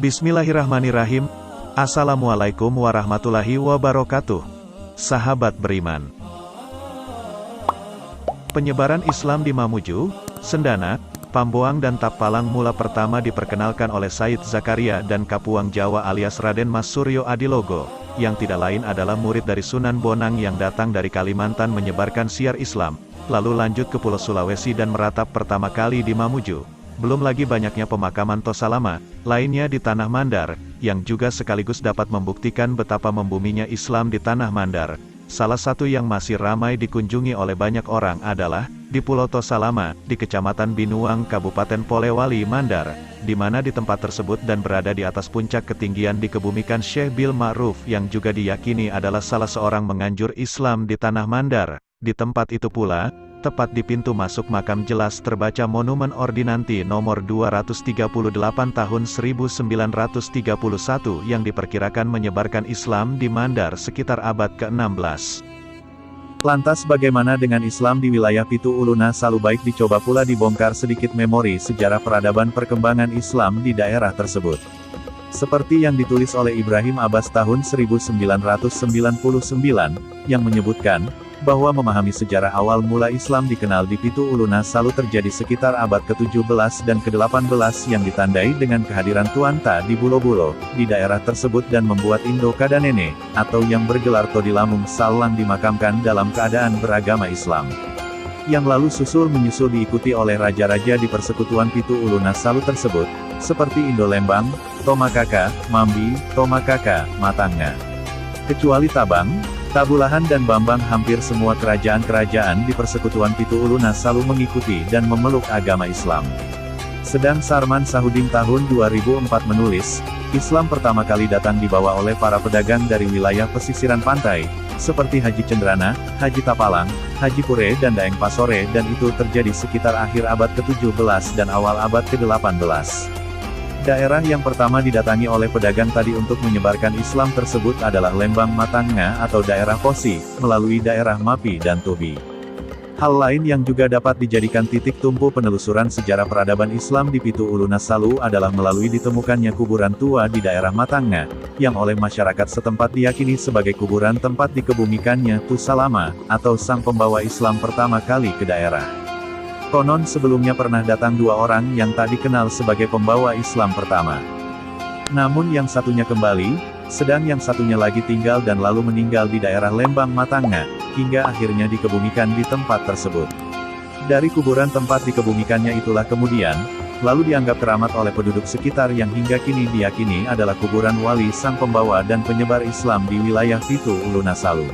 Bismillahirrahmanirrahim. Assalamualaikum warahmatullahi wabarakatuh. Sahabat beriman. Penyebaran Islam di Mamuju, Sendana, Pamboang dan Tapalang mula pertama diperkenalkan oleh Said Zakaria dan Kapuang Jawa alias Raden Mas Suryo Adilogo, yang tidak lain adalah murid dari Sunan Bonang yang datang dari Kalimantan menyebarkan syiar Islam, lalu lanjut ke Pulau Sulawesi dan meratap pertama kali di Mamuju. Belum lagi banyaknya pemakaman Tosalama lainnya di Tanah Mandar, yang juga sekaligus dapat membuktikan betapa membuminya Islam di Tanah Mandar. Salah satu yang masih ramai dikunjungi oleh banyak orang adalah di Pulau Tosalama, di Kecamatan Binuang, Kabupaten Polewali, Mandar, di mana di tempat tersebut dan berada di atas puncak ketinggian dikebumikan Syekh Bil Ma'ruf yang juga diyakini adalah salah seorang menganjur Islam di Tanah Mandar. Di tempat itu pula, tepat di pintu masuk makam jelas terbaca monumen ordinansi nomor 238 tahun 1931 yang diperkirakan menyebarkan Islam di Mandar sekitar abad ke-16. Lantas bagaimana dengan Islam di wilayah Pitu Uluna Salu? Baik dicoba pula dibongkar sedikit memori sejarah peradaban perkembangan Islam di daerah tersebut. Seperti yang ditulis oleh Ibrahim Abbas tahun 1999, yang menyebutkan bahwa memahami sejarah awal mula Islam dikenal di Pitu Uluna Salu terjadi sekitar abad ke-17 dan ke-18 yang ditandai dengan kehadiran Tuan Ta di Bulo-Bulo, di daerah tersebut dan membuat Indo Kadanene, atau yang bergelar Todilamung Salang dimakamkan dalam keadaan beragama Islam. Yang lalu susul menyusul diikuti oleh raja-raja di persekutuan Pitu Uluna Salu tersebut, seperti Indo Lembang, Tomakaka, Mambi, Tomakaka, Matanga. Kecuali Tabang, Tabulahan dan Bambang, hampir semua kerajaan-kerajaan di persekutuan Pitu Uluna Salu mengikuti dan memeluk agama Islam. Sedang Sarman Sahudin tahun 2004 menulis, Islam pertama kali datang dibawa oleh para pedagang dari wilayah pesisiran pantai, seperti Haji Cendrana, Haji Tapalang, Haji Pure dan Daeng Pasore, dan itu terjadi sekitar akhir abad ke-17 dan awal abad ke-18. Daerah yang pertama didatangi oleh pedagang tadi untuk menyebarkan Islam tersebut adalah Lembang Matanga atau daerah Posi, melalui daerah Mapi dan Tubi. Hal lain yang juga dapat dijadikan titik tumpu penelusuran sejarah peradaban Islam di Pitu Uluna Salu adalah melalui ditemukannya kuburan tua di daerah Matanga, yang oleh masyarakat setempat diyakini sebagai kuburan tempat dikebumikannya Tu Salama, atau sang pembawa Islam pertama kali ke daerah. Konon sebelumnya pernah datang dua orang yang tak dikenal sebagai pembawa Islam pertama. Namun yang satunya kembali, sedang yang satunya lagi tinggal dan lalu meninggal di daerah Lembang Matanga, hingga akhirnya dikebumikan di tempat tersebut. Dari kuburan tempat dikebumikannya itulah kemudian, lalu dianggap keramat oleh penduduk sekitar yang hingga kini diyakini adalah kuburan wali sang pembawa dan penyebar Islam di wilayah Pitu Uluna Salu.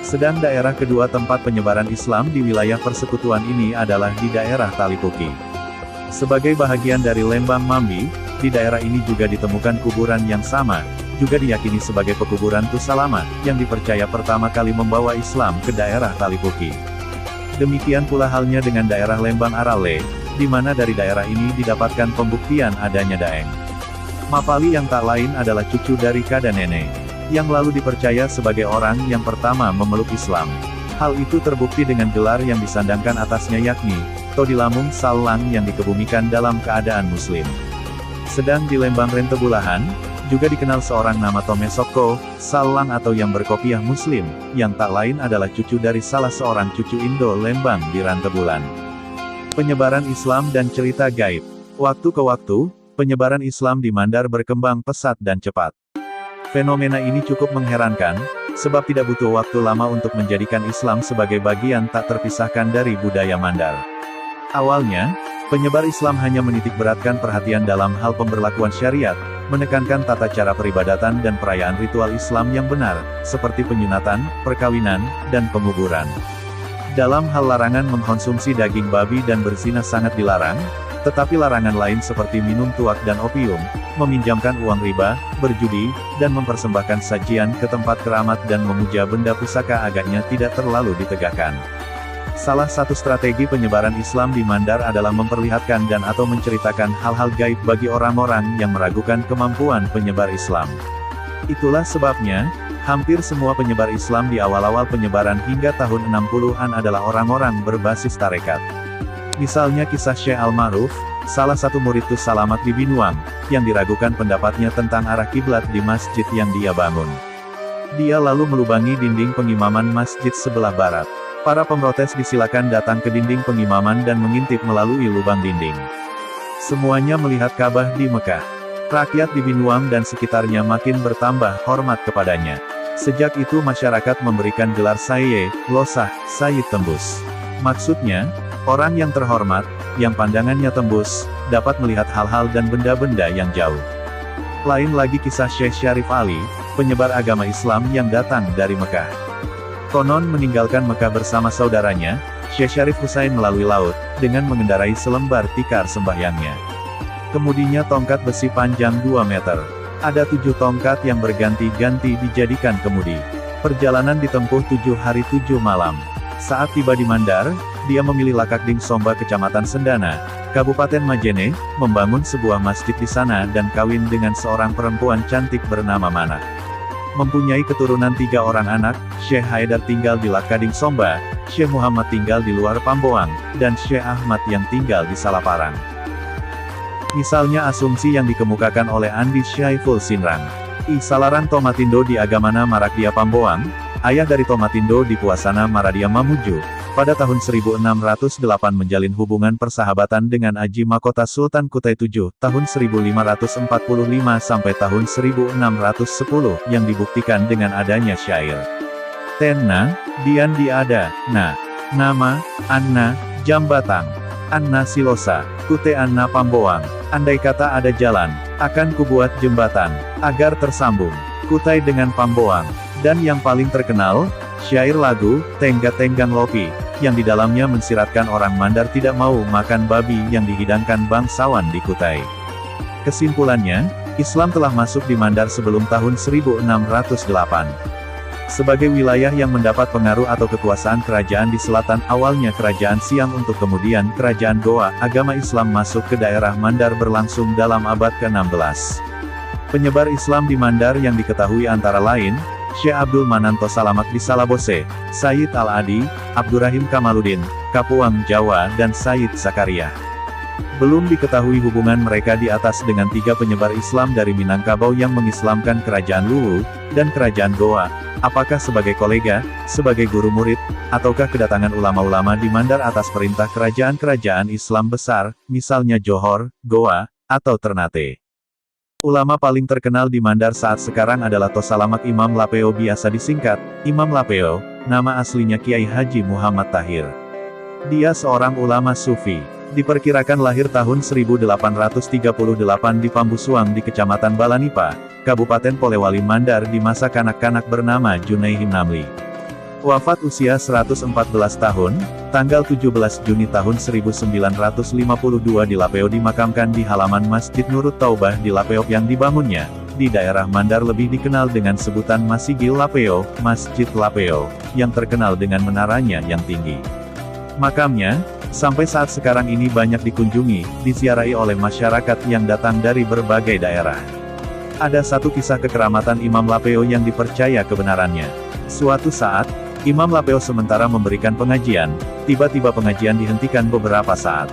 Sedang daerah kedua tempat penyebaran Islam di wilayah persekutuan ini adalah di daerah Talipuki. Sebagai bahagian dari Lembang Mambi, di daerah ini juga ditemukan kuburan yang sama, juga diyakini sebagai pekuburan Tu Salama, yang dipercaya pertama kali membawa Islam ke daerah Talipuki. Demikian pula halnya dengan daerah Lembang Arale, di mana dari daerah ini didapatkan pembuktian adanya Daeng Mapali yang tak lain adalah cucu dari Kadanene, yang lalu dipercaya sebagai orang yang pertama memeluk Islam. Hal itu terbukti dengan gelar yang disandangkan atasnya yakni, Todilamung Salang yang dikebumikan dalam keadaan muslim. Sedang di Lembang Rentebulahan, juga dikenal seorang nama Tomesoko, Salang atau yang berkopiah muslim, yang tak lain adalah cucu dari salah seorang cucu Indo Lembang di Rantebulan. Penyebaran Islam dan cerita gaib. Waktu ke waktu, penyebaran Islam di Mandar berkembang pesat dan cepat. Fenomena ini cukup mengherankan, sebab tidak butuh waktu lama untuk menjadikan Islam sebagai bagian tak terpisahkan dari budaya Mandar. Awalnya, penyebar Islam hanya menitik beratkan perhatian dalam hal pemberlakuan syariat, menekankan tata cara peribadatan dan perayaan ritual Islam yang benar, seperti penyunatan, perkawinan, dan penguburan. Dalam hal larangan mengkonsumsi daging babi dan berzina sangat dilarang, tetapi larangan lain seperti minum tuak dan opium, meminjamkan uang riba, berjudi, dan mempersembahkan sajian ke tempat keramat dan memuja benda pusaka agaknya tidak terlalu ditegakkan. Salah satu strategi penyebaran Islam di Mandar adalah memperlihatkan dan atau menceritakan hal-hal gaib bagi orang-orang yang meragukan kemampuan penyebar Islam. Itulah sebabnya, hampir semua penyebar Islam di awal-awal penyebaran hingga tahun 60-an adalah orang-orang berbasis tarekat. Misalnya kisah Syekh Al-Ma'ruf, salah satu murid Tus Salamak di Binuang, yang diragukan pendapatnya tentang arah kiblat di masjid yang dia bangun. Dia lalu melubangi dinding pengimaman masjid sebelah barat. Para pemrotes disilakan datang ke dinding pengimaman dan mengintip melalui lubang dinding. Semuanya melihat Ka'bah di Mekah. Rakyat di Binuang dan sekitarnya makin bertambah hormat kepadanya. Sejak itu masyarakat memberikan gelar Sayyid Losah, Sayyid Tembus. Maksudnya, orang yang terhormat, yang pandangannya tembus, dapat melihat hal-hal dan benda-benda yang jauh. Lain lagi kisah Syekh Syarif Ali, penyebar agama Islam yang datang dari Mekah. Konon meninggalkan Mekah bersama saudaranya, Syekh Syarif Husain melalui laut, dengan mengendarai selembar tikar sembahyangnya. Kemudinya tongkat besi panjang 2 meter. Ada 7 tongkat yang berganti-ganti dijadikan kemudi. Perjalanan ditempuh 7 hari 7 malam. Saat tiba di Mandar, dia memilih Lakakding Somba Kecamatan Sendana, Kabupaten Majene, membangun sebuah masjid di sana dan kawin dengan seorang perempuan cantik bernama Mana. Mempunyai keturunan 3 orang anak, Syekh Haidar tinggal di Lakakding Somba, Syekh Muhammad tinggal di luar Pamboang, dan Syekh Ahmad yang tinggal di Salaparang. Misalnya asumsi yang dikemukakan oleh Andi Syaiful Sinrang. Isalaran Tomatindo di Agamana Marakdia Pamboang, ayah dari Tomatindo di Puasana Maradia Mamuju, pada tahun 1608 menjalin hubungan persahabatan dengan Aji Mahkota Sultan Kutai VII, tahun 1545 sampai tahun 1610, yang dibuktikan dengan adanya syair. Tenna, Dian Diada, Na, Nama, Anna, Jambatang, Anna Silosa, Kute Anna Pamboang, andai kata ada jalan, akan kubuat jembatan, agar tersambung, Kutai dengan Pamboang. Dan yang paling terkenal, syair lagu, Tenggat-Tenggang Lopi, yang di dalamnya mensiratkan orang Mandar tidak mau makan babi yang dihidangkan bangsawan di Kutai. Kesimpulannya, Islam telah masuk di Mandar sebelum tahun 1608. Sebagai wilayah yang mendapat pengaruh atau kekuasaan kerajaan di selatan, awalnya kerajaan Siam untuk kemudian kerajaan Goa, agama Islam masuk ke daerah Mandar berlangsung dalam abad ke-16. Penyebar Islam di Mandar yang diketahui antara lain, Syekh Abdul Mananto Salamak di Salabose, Sayyid Al-Adi, Abdurrahim Kamaluddin, Kapuang Jawa dan Sayyid Zakaria. Belum diketahui hubungan mereka di atas dengan 3 penyebar Islam dari Minangkabau yang mengislamkan kerajaan Luwu, dan kerajaan Goa, apakah sebagai kolega, sebagai guru murid, ataukah kedatangan ulama-ulama di Mandar atas perintah kerajaan-kerajaan Islam besar, misalnya Johor, Goa, atau Ternate. Ulama paling terkenal di Mandar saat sekarang adalah Tosalamak Imam Lapeo, biasa disingkat Imam Lapeo, nama aslinya Kiai Haji Muhammad Tahir. Dia seorang ulama sufi. Diperkirakan lahir tahun 1838 di Pambusuang di Kecamatan Balanipa, Kabupaten Polewali Mandar di masa kanak-kanak bernama Junaihim Namli. Wafat usia 114 tahun, tanggal 17 Juni tahun 1952 di Lapeo, dimakamkan di halaman Masjid Nurut Taubah di Lapeo yang dibangunnya, di daerah Mandar lebih dikenal dengan sebutan Masjid Lapeo, Masjid Lapeo, yang terkenal dengan menaranya yang tinggi. Makamnya, sampai saat sekarang ini banyak dikunjungi, diziarahi oleh masyarakat yang datang dari berbagai daerah. Ada satu kisah kekeramatan Imam Lapeo yang dipercaya kebenarannya. Suatu saat, Imam Lapeo sementara memberikan pengajian, tiba-tiba pengajian dihentikan beberapa saat.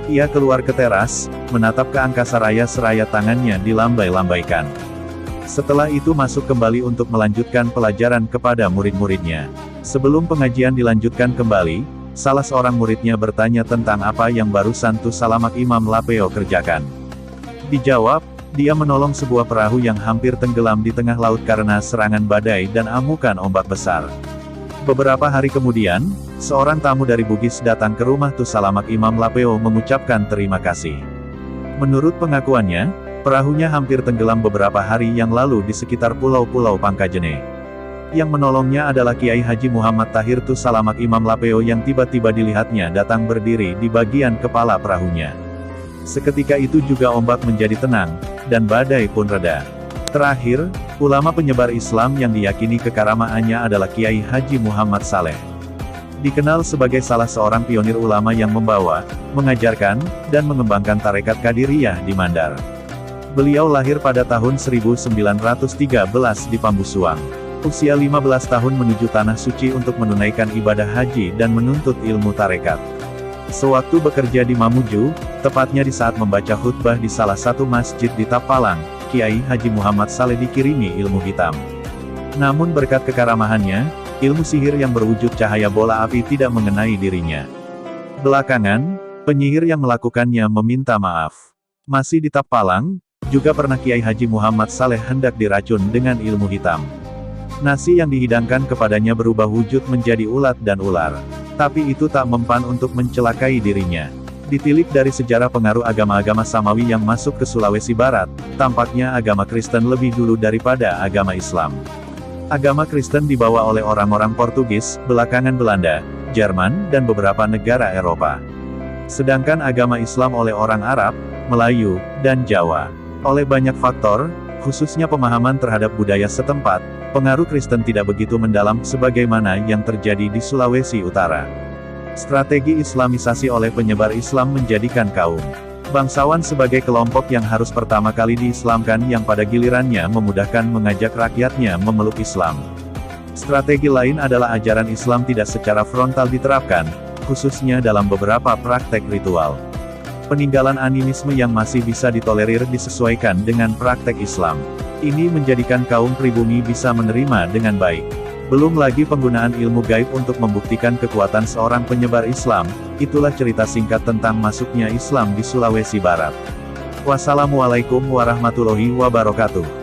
Ia keluar ke teras, menatap ke angkasa raya seraya tangannya dilambai-lambaikan. Setelah itu masuk kembali untuk melanjutkan pelajaran kepada murid-muridnya. Sebelum pengajian dilanjutkan kembali, salah seorang muridnya bertanya tentang apa yang barusan Tosalamak Imam Lapeo kerjakan. Dijawab, dia menolong sebuah perahu yang hampir tenggelam di tengah laut karena serangan badai dan amukan ombak besar. Beberapa hari kemudian, seorang tamu dari Bugis datang ke rumah Tosalamak Imam Lapeo mengucapkan terima kasih. Menurut pengakuannya, perahunya hampir tenggelam beberapa hari yang lalu di sekitar pulau-pulau Pangkajene. Yang menolongnya adalah Kiai Haji Muhammad Tahir Tosalamak Imam Lapeo yang tiba-tiba dilihatnya datang berdiri di bagian kepala perahunya. Seketika itu juga ombak menjadi tenang, dan badai pun reda. Terakhir, ulama penyebar Islam yang diyakini kekaramaannya adalah Kiai Haji Muhammad Saleh. Dikenal sebagai salah seorang pionir ulama yang membawa, mengajarkan, dan mengembangkan tarekat Qadiriyah di Mandar. Beliau lahir pada tahun 1913 di Pambusuang. Usia 15 tahun menuju Tanah Suci untuk menunaikan ibadah haji dan menuntut ilmu tarekat. Sewaktu bekerja di Mamuju, tepatnya di saat membaca khutbah di salah satu masjid di Tapalang, Kiai Haji Muhammad Saleh dikirimi ilmu hitam. Namun berkat kekaramahannya, ilmu sihir yang berwujud cahaya bola api tidak mengenai dirinya. Belakangan, penyihir yang melakukannya meminta maaf. Masih di Tapalang, juga pernah Kiai Haji Muhammad Saleh hendak diracun dengan ilmu hitam. Nasi yang dihidangkan kepadanya berubah wujud menjadi ulat dan ular. Tapi itu tak mempan untuk mencelakai dirinya. Ditilik dari sejarah pengaruh agama-agama Samawi yang masuk ke Sulawesi Barat, tampaknya agama Kristen lebih dulu daripada agama Islam. Agama Kristen dibawa oleh orang-orang Portugis, belakangan Belanda, Jerman, dan beberapa negara Eropa. Sedangkan agama Islam oleh orang Arab, Melayu, dan Jawa. Oleh banyak faktor, khususnya pemahaman terhadap budaya setempat, pengaruh Kristen tidak begitu mendalam sebagaimana yang terjadi di Sulawesi Utara. Strategi Islamisasi oleh penyebar Islam menjadikan kaum bangsawan sebagai kelompok yang harus pertama kali diislamkan yang pada gilirannya memudahkan mengajak rakyatnya memeluk Islam. Strategi lain adalah ajaran Islam tidak secara frontal diterapkan, khususnya dalam beberapa praktek ritual. Peninggalan animisme yang masih bisa ditolerir disesuaikan dengan praktek Islam. Ini menjadikan kaum pribumi bisa menerima dengan baik. Belum lagi penggunaan ilmu gaib untuk membuktikan kekuatan seorang penyebar Islam. Itulah cerita singkat tentang masuknya Islam di Sulawesi Barat. Wassalamualaikum warahmatullahi wabarakatuh.